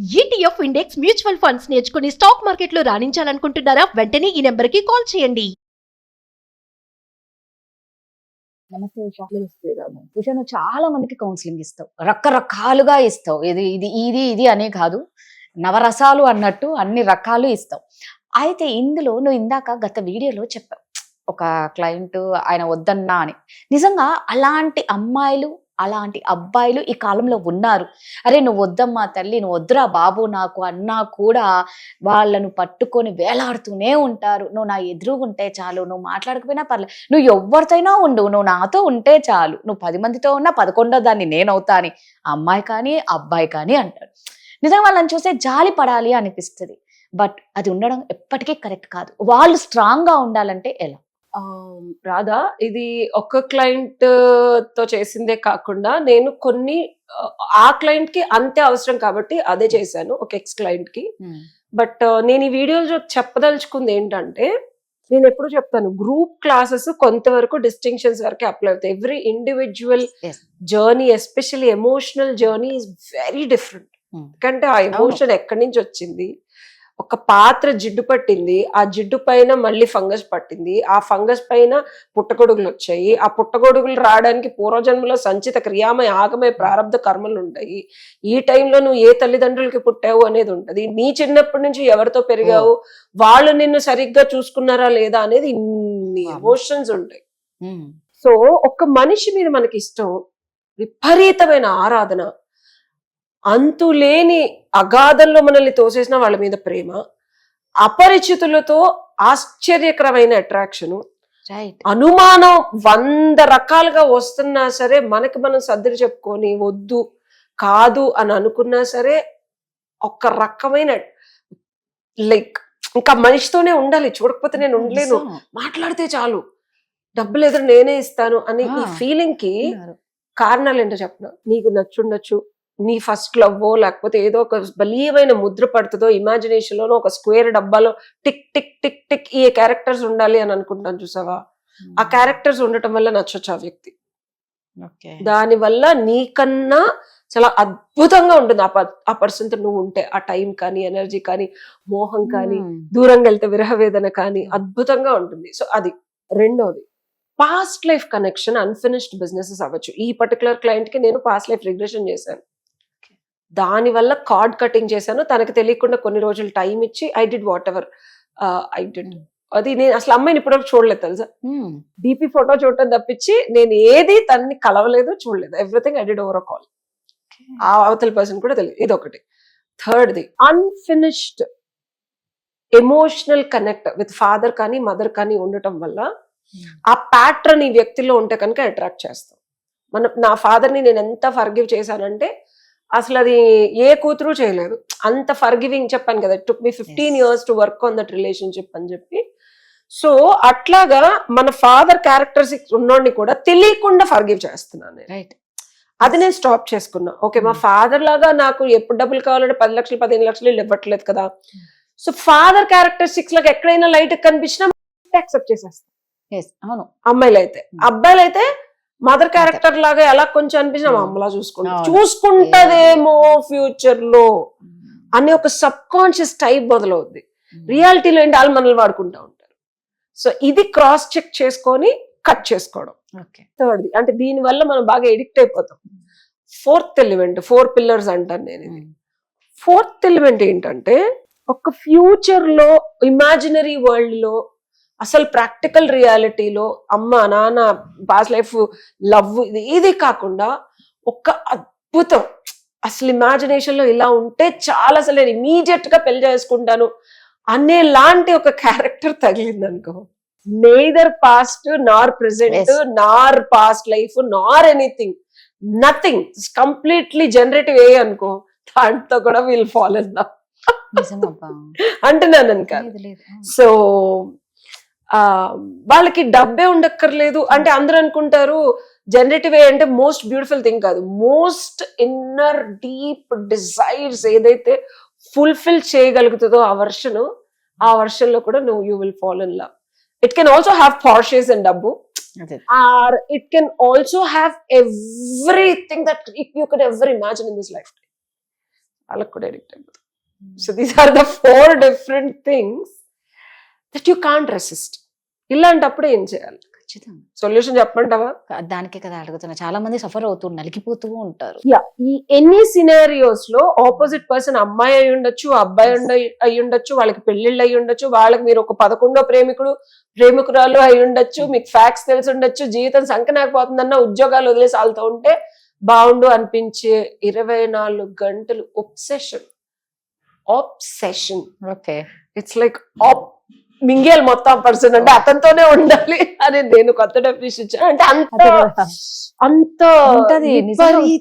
ETF index mutual funds నేర్చుకుని stock మార్కెట్లో రాణించాలనుకుంటున్నారా? వెంటనే ఈ నెంబర్కి కాల్ చేయండి. నమస్తే ఉషా. ఉషా, నువ్వు చాలా మందికి కౌన్సిలింగ్ ఇస్తావు, రకరకాలుగా ఇస్తావు. ఇది ఇది ఇది ఇది అనే కాదు, నవరసాలు అన్నట్టు అన్ని రకాలు ఇస్తావు. అయితే ఇందులో నువ్వు ఇందాక గత వీడియోలో చెప్పావు, ఒక క్లయింట్ ఆయన వద్దన్నా అని. నిజంగా అలాంటి అమ్మాయిలు అలాంటి అబ్బాయిలు ఈ కాలంలో ఉన్నారు. అరే నువ్వు వద్దమ్మా తల్లి, నువ్వు వద్దురా బాబు నాకు అన్నా కూడా వాళ్ళను పట్టుకొని వేలాడుతూనే ఉంటారు. నువ్వు నా ఎదురుగుంటే చాలు, నువ్వు మాట్లాడకపోయినా పర్లేదు, నువ్వు ఎవరితోనైనా ఉండు, నువ్వు నాతో ఉంటే చాలు, నువ్వు 10 మందితో ఉన్నా 11వ దాన్ని నేనవుతా అని అమ్మాయి కానీ అబ్బాయి కానీ అంటాడు. నిజంగా వాళ్ళని చూస్తే జాలి పడాలి అనిపిస్తుంది. బట్ అది ఉండడం ఎప్పటికీ కరెక్ట్ కాదు. వాళ్ళు స్ట్రాంగ్ గా ఉండాలంటే ఎలా? రాధా, ఇది ఒక్క క్లయింట్ తో చేసిందే కాకుండా నేను కొన్ని ఆ క్లయింట్ కి అంతే అవసరం కాబట్టి అదే చేశాను, ఒక ఎక్స్ క్లయింట్ కి. బట్ నేను ఈ వీడియోలో చెప్పదలుచుకుంది ఏంటంటే, నేను ఎప్పుడు చెప్తాను, గ్రూప్ క్లాసెస్ కొంతవరకు డిస్టింక్షన్స్ వరకే అప్లై అవుతాయి. Every individual journey, especially emotional journey is very different. ఎందుకంటే ఆ ఎమోషన్ ఎక్కడి నుంచి వచ్చింది, ఒక పాత్ర జిడ్డు పట్టింది, ఆ జిడ్డు పైన మళ్ళీ ఫంగస్ పట్టింది, ఆ ఫంగస్ పైన పుట్టగొడుగులు వచ్చాయి, ఆ పుట్టగొడుగులు రావడానికి పూర్వజన్మలో సంచిత క్రియామయ ఆగమయ ప్రారంభ కర్మలు ఉంటాయి. ఈ టైంలో నువ్వు ఏ తల్లిదండ్రులకి పుట్టావు అనేది ఉంటది, నీ చిన్నప్పటి నుంచి ఎవరితో పెరిగావు, వాళ్ళు నిన్ను సరిగ్గా చూసుకున్నారా లేదా అనేది ఇన్ని ఎమోషన్స్ ఉంటాయి. సో ఒక మనిషి మీద మనకి ఇష్టం, విపరీతమైన ఆరాధన, అంతులేని అగాధంలో మనల్ని తోసేసిన వాళ్ళ మీద ప్రేమ, అపరిచితులతో ఆశ్చర్యకరమైన అట్రాక్షను, అనుమానం 100 రకాలుగా వస్తున్నా సరే మనకి మనం సర్దులు చెప్పుకొని వద్దు కాదు అని అనుకున్నా సరే ఒక రకమైన లైక్ ఇంకా మనిషితోనే ఉండాలి, చూడకపోతే నేను ఉండలేను, మాట్లాడితే చాలు, డబ్బులు ఎదురు నేనే ఇస్తాను అని ఈ ఫీలింగ్ కి కారణాలు ఏంటో చెప్పనా? నీకు నచ్చుండొచ్చు, నీ ఫస్ట్ లవ్వో, లేకపోతే ఏదో ఒక బలీయమైన ముద్ర పడుతుందో ఇమాజినేషన్ లోనో, ఒక స్క్వేర్ డబ్బాలో టిక్ టిక్ టిక్ టిక్ ఈ క్యారెక్టర్స్ ఉండాలి అని అనుకుంటాను చూసావా, ఆ క్యారెక్టర్స్ ఉండటం వల్ల నచ్చొచ్చు ఆ వ్యక్తి. దాని వల్ల నీకన్నా చాలా అద్భుతంగా ఉంటుంది ఆ పర్సన్ తో నువ్వు ఉంటే, ఆ టైం కానీ ఎనర్జీ కానీ మోహం కానీ దూరంగా వెళ్తే విరహవేదన కానీ అద్భుతంగా ఉంటుంది. సో అది. రెండోది, past life connection, unfinished businesses అవ్వచ్చు. ఈ పర్టికులర్ క్లయింట్ కి నేను పాస్ట్ లైఫ్ రిగ్రెషన్ చేశాను, దాని వల్ల కార్డ్ కటింగ్ చేశాను. తనకి తెలియకుండా కొన్ని రోజులు టైం ఇచ్చి I did what ever I did. అది నేను అసలు అమ్మాయిని ఇప్పటివరకు చూడలేదు తెలుసా, డీపీ ఫోటో చూడటం తప్పించి నేను ఏది తనని కలవలేదు, చూడలేదు. Everything I did over a call. ఆ అవతల పర్సన్ కూడా తెలియదు. ఇదొకటి. థర్డ్ది, unfinished emotional connect with father కానీ మదర్ కానీ ఉండటం వల్ల ఆ ప్యాటర్న్ ఈ వ్యక్తిలో ఉంటే కనుక అట్రాక్ట్ చేస్తాం. నా ఫాదర్ని నేను ఎంత ఫర్గివ్ చేశానంటే అసలు అది ఏ కూతురు చేయలేదు, అంత ఫర్గివింగ్. చెప్పాను కదా, it took me 15 years to work on that relationship అని చెప్పి. సో అట్లాగా మన ఫాదర్ క్యారెక్టర్స్ ఉన్నోడిని కూడా తెలియకుండా ఫర్గివ్ చేస్తున్నాను నేను. అది నేను స్టాప్ చేసుకున్నా. ఓకే, మా ఫాదర్ లాగా నాకు ఎప్పుడు డబ్బులు కావాలంటే 10 లక్షలు 15 లక్షలు ఇవ్వట్లేదు కదా. సో ఫాదర్ క్యారెక్టరిస్టిక్స్ లాగా ఎక్కడైనా లైట్ కనిపించినా యాక్సెప్ట్ చేసేస్తాను. అమ్మాయిలు అయితే. అబ్బాయిలు అయితే మదర్ క్యారెక్టర్ లాగా ఎలా కొంచెం అనిపించినా అమ్మలా చూసుకుంటదేమో ఫ్యూచర్ లో అనే ఒక సబ్ కాన్షియస్ టైప్ మొదలవుద్ది. రియాలిటీలో ఏంటి, వాళ్ళు మనల్ని వాడుకుంటా ఉంటారు. సో ఇది క్రాస్ చెక్ చేసుకొని కట్ చేసుకోవడం. థర్డ్ది, అంటే దీని వల్ల మనం బాగా ఎడిక్ట్ అయిపోతాం. ఫోర్త్ ఎలిమెంట్, 4 pillars అంటాను నేను. ఇది 4th ఎలిమెంట్ ఏంటంటే, ఒక ఫ్యూచర్ లో ఇమాజినరీ వరల్డ్ లో అసలు ప్రాక్టికల్ రియాలిటీలో అమ్మ నాన్న పాస్ట్ లైఫ్ లవ్ ఇది కాకుండా ఒక అద్భుతం, అసలు ఇమాజినేషన్ లో ఇలా ఉంటే చాలా, అసలు నేను ఇమీడియట్ గా పెళ్లి చేసుకుంటాను అనే లాంటి ఒక క్యారెక్టర్ తగిలింది అనుకో, నెయిదర్ పాస్ట్ నార్ ప్రెసెంట్ నార్ పాస్ట్ లైఫ్ నార్ ఎనీథింగ్, నథింగ్, కంప్లీట్లీ జనరేటివ్ ఏ అనుకో, దాంతో కూడా వీల్ ఫాల్ ఇన్ లవ్ అంటున్నాను అనుక. సో వాళ్ళకి డబ్బే ఉండక్కర్లేదు అంటే అందరూ అనుకుంటారు జనరేటివ్ ఏ అంటే మోస్ట్ బ్యూటిఫుల్ థింగ్ కాదు. మోస్ట్ ఇన్నర్ డీప్ డిజైర్స్ ఏదైతే ఫుల్ఫిల్ చేయగలుగుతుందో ఆ వర్షన్ లో కూడా నువ్వు you will fall in love. It can also have purchases and డబ్బు, or it can also have everything that you could ever imagine in this lifetime. వాళ్ళకి కూడా addict అయిపోతారు. So these are the 4 different things that you can't resist. ఇలాంటప్పుడు ఏం చేయాలి? ఖచ్చితంగా solution చెప్పమంటావా? దానికే కదా అడుగుతున్నా. చాలా మంది సఫర్ అవుతూ నలిగిపోతూ ఉంటారు. ఈ ఎన్ని సినారియోస్ లో ఆపోజిట్ పర్సన్ అమ్మాయి అయి ఉండొచ్చు, అబ్బాయి అయి ఉండొచ్చు, వాళ్ళకి పెళ్లిళ్ళు అయి ఉండొచ్చు, వాళ్ళకి మీరు ఒక 11వ ప్రేమికురాలు అయి ఉండొచ్చు, మీకు ఫ్యాక్ట్స్ తెలిసి ఉండొచ్చు, జీవితం సంకనాకపోతుందన్న ఉద్యోగాలు వదిలేసి వాళ్ళతో ఉంటే బాగుండు అనిపించే 24 గంటలు ఆబ్సెషన్. ఓకే, ఇట్స్ లైక్ మింగేల్ మొత్తం పర్సన్ అంటే అతనితోనే ఉండాలి అని నేను కొత్త డెఫినేషన్ ఇచ్చాను. అంటే అంత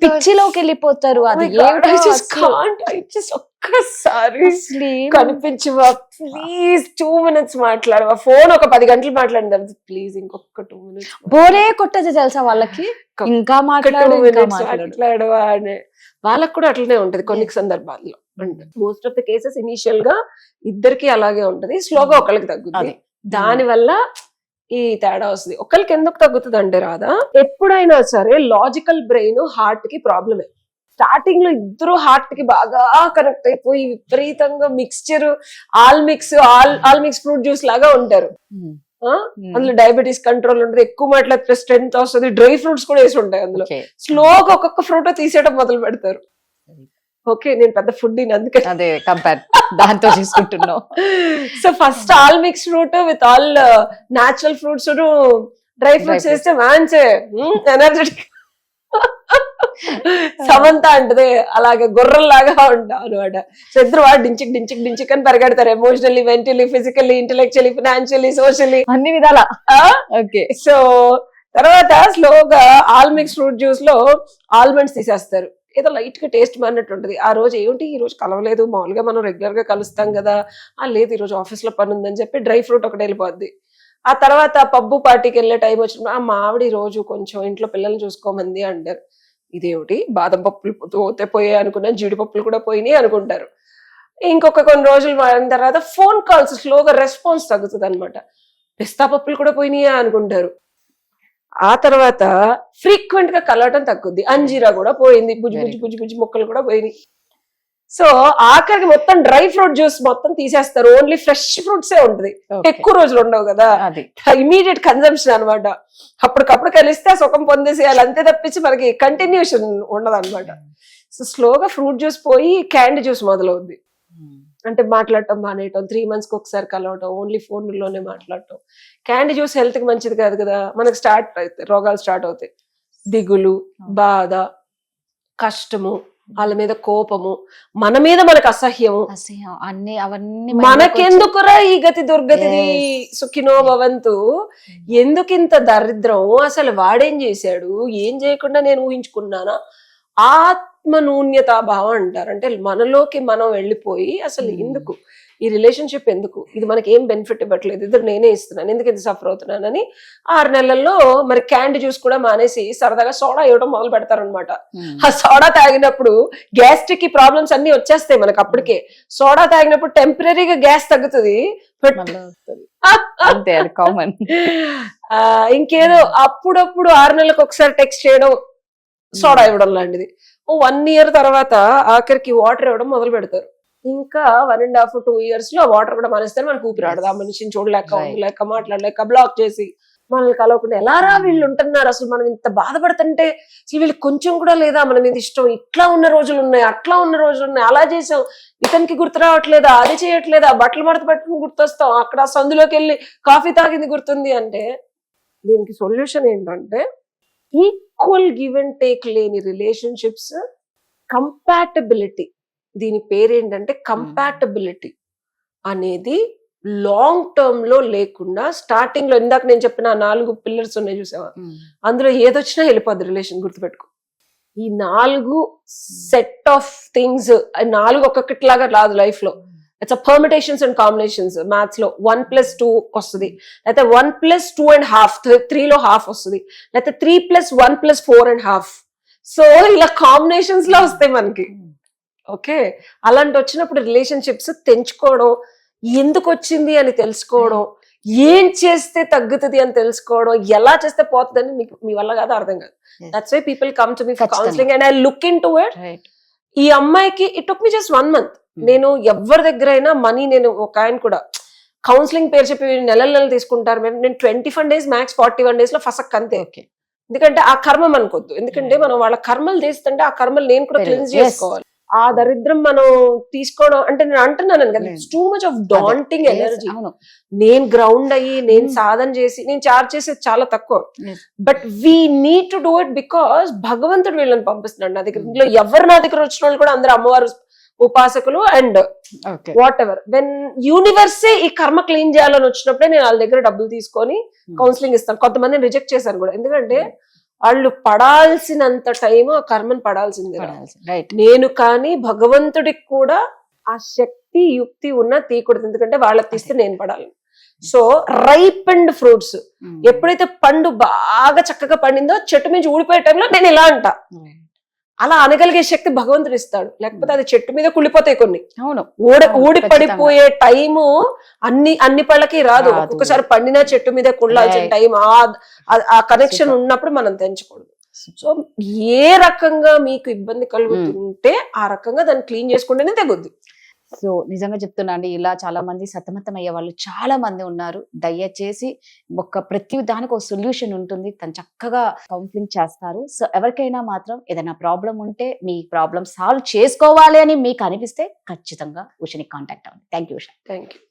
పిచ్చిలోకి వెళ్ళిపోతారు. అది ఒక్కసారి కనిపించవా ప్లీజ్ 2 minutes మాట్లాడవా, ఫోన్ ఒక 10 గంటలు మాట్లాడిన తర్వాత ప్లీజ్ ఇంకొక 2 minutes బోరే కొట్టదు తెలుసా వాళ్ళకి, ఇంకా మాట్లాడవా అని. వాళ్ళకు కూడా అట్లనే ఉంటది కొన్ని సందర్భాల్లో. అంటే most of the cases initial గా ఇద్దరికి అలాగే ఉంటది, స్లోగా ఒకరికి తగ్గుతుంది. దాని వల్ల ఈ తేడా వస్తుంది. ఒకరికి ఎందుకు తగ్గుతుంది అంటే రాదా, ఎప్పుడైనా సరే లాజికల్ బ్రెయిన్ హార్ట్ కి ప్రాబ్లమే. స్టార్టింగ్ లో ఇద్దరు హార్ట్ కి బాగా కనెక్ట్ అయిపోయి విపరీతంగా mixture all mix fruit juice లాగా ఉంటారు. అందులో డయాబెటీస్ కంట్రోల్ ఉంటుంది, ఎక్కువ మాట్లాడితే స్ట్రెంత్ వస్తుంది, డ్రై ఫ్రూట్స్ కూడా వేసి ఉంటాయి అందులో. స్లోగా ఒక్కొక్క ఫ్రూట్ తీసేయడం మొదలు పెడతారు. ఓకే, నేను పెద్ద ఫుడ్ అందుకే అదే కంపేర్ దాంతో తీసుకుంటున్నావు. So first all mix fruit with all natural fruits dry fruits వేస్తే మంచి ఎనర్జెటిక్. సమంత అంటది అలాగే గుర్రల్లాగా ఉంటాం అనమాట. సో ఇద్దరు వాడు డించిక్ అని పరిగెడతారు, emotionally, mentally, physically, intellectually, financially, socially, అన్ని విధాలా. ఓకే, సో తర్వాత స్లోగా ఆల్ మిక్స్ ఫ్రూట్ జ్యూస్ లో ఆల్మండ్స్ తీసేస్తారు. ఏదో లైట్ గా టేస్ట్ మారినట్టు ఉంటుంది. ఆ రోజు ఏమిటి ఈ రోజు కలవలేదు, మామూలుగా మనం రెగ్యులర్ గా కలుస్తాం కదా, లేదు ఈ రోజు ఆఫీస్ లో పని ఉందని చెప్పి డ్రై ఫ్రూట్ ఒకటి వెళ్ళిపోద్ది. ఆ తర్వాత పబ్బు పార్టీకి వెళ్ళే టైం వచ్చిన మా ఆవిడ ఈ రోజు కొంచెం ఇంట్లో పిల్లల్ని చూసుకోమంది అంటారు. ఇదేమిటి బాదం పప్పులు పోయాయి అనుకున్నా, జీడిపప్పులు కూడా పోయినాయి అనుకుంటారు. ఇంకొక కొన్ని రోజులు మారిన తర్వాత ఫోన్ కాల్స్ స్లోగా రెస్పాన్స్ తగ్గుతుంది అనమాట. పిస్తా పప్పులు కూడా పోయినాయా అనుకుంటారు. ఆ తర్వాత ఫ్రీక్వెంట్ గా కలవటం తగ్గుద్ది, అంజీరా కూడా పోయింది, బుజ్జి ముక్కలు కూడా పోయినాయి. సో ఆఖరికి మొత్తం డ్రై ఫ్రూట్ జ్యూస్ మొత్తం తీసేస్తారు, ఓన్లీ ఫ్రెష్ ఫ్రూట్స్ ఏ ఉంటుంది. ఎక్కువ రోజులు ఉండవు కదా, ఇమీడియట్ కన్జంప్షన్ అనమాట. అప్పటికప్పుడు కలిస్తే సుఖం పొందేసేయాలి అంతే తప్పించి మనకి కంటిన్యూషన్ ఉండదు అనమాట. సో స్లోగా ఫ్రూట్ జ్యూస్ పోయి క్యాండీ జ్యూస్ మొదలవుద్ది. అంటే మాట్లాడటం మానేయటం, 3 months కి ఒకసారి కలవటం, ఓన్లీ ఫోన్లోనే మాట్లాడటం. క్యాండీ జ్యూస్ హెల్త్ కి మంచిది కాదు కదా, మనకు రోగాలు స్టార్ట్ అవుతాయి. దిగులు, బాధ, కష్టము, వాళ్ళ మీద కోపము, మన మీద మనకు అసహ్యము, అన్ని అవన్నీ మనకెందుకురా ఈ గతి దుర్గతిది సుఖినో భవంతు, ఎందుకింత దరిద్రం, అసలు వాడేం చేశాడు, ఏం చేయకుండా నేను ఊహించుకున్నానా, ఆత్మనూన్యతా భావం అంటారు. అంటే మనలోకి మనం వెళ్ళిపోయి అసలు ఎందుకు ఈ రిలేషన్షిప్, ఎందుకు ఇది మనకి ఏం బెనిఫిట్ ఇవ్వట్లేదు, ఇద్దరు నేనే ఇస్తున్నాను, ఎందుకు ఇది సఫర్ అవుతున్నానని 6 నెలల్లో మరి క్యాండీ జ్యూస్ కూడా మానేసి సరదాగా సోడా ఇవ్వడం మొదలు పెడతారనమాట. ఆ సోడా తాగినప్పుడు గ్యాస్ట్రిక్ ప్రాబ్లమ్స్ అన్ని వచ్చేస్తాయి మనకు. అప్పటికే సోడా తాగినప్పుడు టెంపరీగా గ్యాస్ తగ్గుతుంది, కామన్. ఇంకేదో అప్పుడప్పుడు 6 నెలలకు ఒకసారి టెక్స్ట్ చేయడం, సోడా ఇవ్వడం లాంటిది. 1 year తర్వాత ఆఖరికి వాటర్ ఇవ్వడం మొదలు పెడతారు. ఇంకా 1.5-2 years లో వాటర్ కూడా మానేస్తారు. మనకు ఊపిరాడదు, ఆ మనిషిని చూడలేక, ఉండలేక, మాట్లాడలేక, బ్లాక్ చేసి మనల్ని కలవకుండా ఎలారా వీళ్ళు ఉంటున్నారు, అసలు మనం ఇంత బాధపడుతుంటే అసలు వీళ్ళకి కొంచెం కూడా లేదా మన మీద ఇష్టం, ఇట్లా ఉన్న రోజులు ఉన్నాయి, అట్లా ఉన్న రోజులు ఉన్నాయి, అలా చేసాం, ఇతనికి గుర్తు రావట్లేదా, అది చేయట్లేదా, బట్టలు మడత పెట్టుకుని గుర్తొస్తాం, అక్కడ సందులోకి వెళ్ళి కాఫీ తాగింది గుర్తుంది. అంటే దీనికి సొల్యూషన్ ఏంటంటే ఈక్వల్ గివ్ అండ్ టేక్ లేని రిలేషన్షిప్స్, కంపాటబిలిటీ. దీని పేరేంటంటే కంపాటబిలిటీ అనేది లాంగ్ టర్మ్ లో లేకుండా స్టార్టింగ్ లో ఇందాక నేను చెప్పిన 4 పిల్లర్స్ ఉన్నాయి చూసావా, అందులో ఏదొచ్చినా వెళ్ళిపోద్ది రిలేషన్. గుర్తుపెట్టుకో, ఈ 4 సెట్ ఆఫ్ థింగ్స్, 4 ఒక్కొక్కటిలాగా రాదు లైఫ్ లో. It's permutations and combinations. Maths లో 1+2 వస్తుంది, లేకపోతే 1+2.5, 3లో హాఫ్ వస్తుంది, లేకపోతే 3+1+4.5. సో ఇలా కాంబినేషన్స్ లో వస్తాయి మనకి. ఓకే, అలాంటి వచ్చినప్పుడు రిలేషన్షిప్స్ తెంచుకోవడం, ఎందుకు వచ్చింది అని తెలుసుకోవడం, ఏం చేస్తే తగ్గుతుంది అని తెలుసుకోవడం, ఎలా చేస్తే పోతుందని మీ వల్ల కాదు, అర్థం కాదు. That's why people come to me for counselling and I look in to it. ఈ అమ్మాయికి it took me just 1 month. నేను ఎవరి దగ్గర అయినా మనీ, నేను ఒక ఆయన కూడా కౌన్సిలింగ్ పేరు చెప్పి నెలలు తీసుకుంటారు, నేను 21 days మ్యాక్స్ 41 days లో ఫసక్ అంతే. ఓకే, ఎందుకంటే ఆ కర్మ మనకొద్దు, ఎందుకంటే మనం వాళ్ళ కర్మలు తీస్తుంటే ఆ కర్మలు నేను కూడా క్లీన్స్ చేసుకోవాలి. ఆ దరిద్రం మనం తీసుకోవడం అంటే నేను అంటున్నాను కదా, it's too much of daunting energy. నేను గ్రౌండ్ అయ్యి నేను సాధన చేసి నేను చార్జ్ చేసేది చాలా తక్కువ, but we need to do it because భగవంతుడు వీళ్ళని పంపిస్తున్నాడు నా దగ్గర. ఇందులో ఎవరు నా దగ్గర వచ్చిన వాళ్ళు కూడా అందరూ అమ్మవారు ఉపాసకులు and what ever. When universe ఈ కర్మ క్లీన్ చేయాలని వచ్చినప్పుడే నేను వాళ్ళ దగ్గర డబ్బులు తీసుకొని కౌన్సిలింగ్ ఇస్తాను. కొంతమందిని రిజెక్ట్ చేశాను కూడా, ఎందుకంటే వాళ్ళు పడాల్సినంత టైం ఆ కర్మను పడాల్సిందే. నేను కానీ భగవంతుడికి కూడా ఆ శక్తి యుక్తి ఉన్నా తీయకూడదు, ఎందుకంటే వాళ్ళకి తీస్తే నేను పడాలి. సో రైప్ అండ్ ఫ్రూట్స్ ఎప్పుడైతే పండు బాగా చక్కగా పండిందో చెట్టు నుంచి ఊడిపోయే టైంలో నేను ఇలా అంటా, అలా అనగలిగే శక్తి భగవంతుడు ఇస్తాడు. లేకపోతే అది చెట్టు మీద కుళ్ళిపోతాయి కొన్ని. అవును, ఊడి పడిపోయే టైము అన్ని పళ్ళకి రాదు. ఒక్కొక్కసారి పండిన చెట్టు మీద కుళ్ళాల్సిన టైం, ఆ కనెక్షన్ ఉన్నప్పుడు మనం తెంచకూడదు. సో ఏ రకంగా మీకు ఇబ్బంది కలుగుతుంటే ఆ రకంగా దాన్ని క్లీన్ చేసుకుంటేనే తెగుద్ది. సో నిజంగా చెప్తున్నా అండి, ఇలా చాలా మంది సతమతం అయ్యే వాళ్ళు చాలా మంది ఉన్నారు. దయచేసి ప్రతి దానికి ఒక సొల్యూషన్ ఉంటుంది, తను చక్కగా కౌన్సిలింగ్ చేస్తారు. సో ఎవరికైనా మాత్రం ఏదైనా ప్రాబ్లం ఉంటే మీ ప్రాబ్లం సాల్వ్ చేసుకోవాలి అని మీకు అనిపిస్తే ఖచ్చితంగా ఉషని కాంటాక్ట్ అవ్వండి. Thank you Usha. Thank you.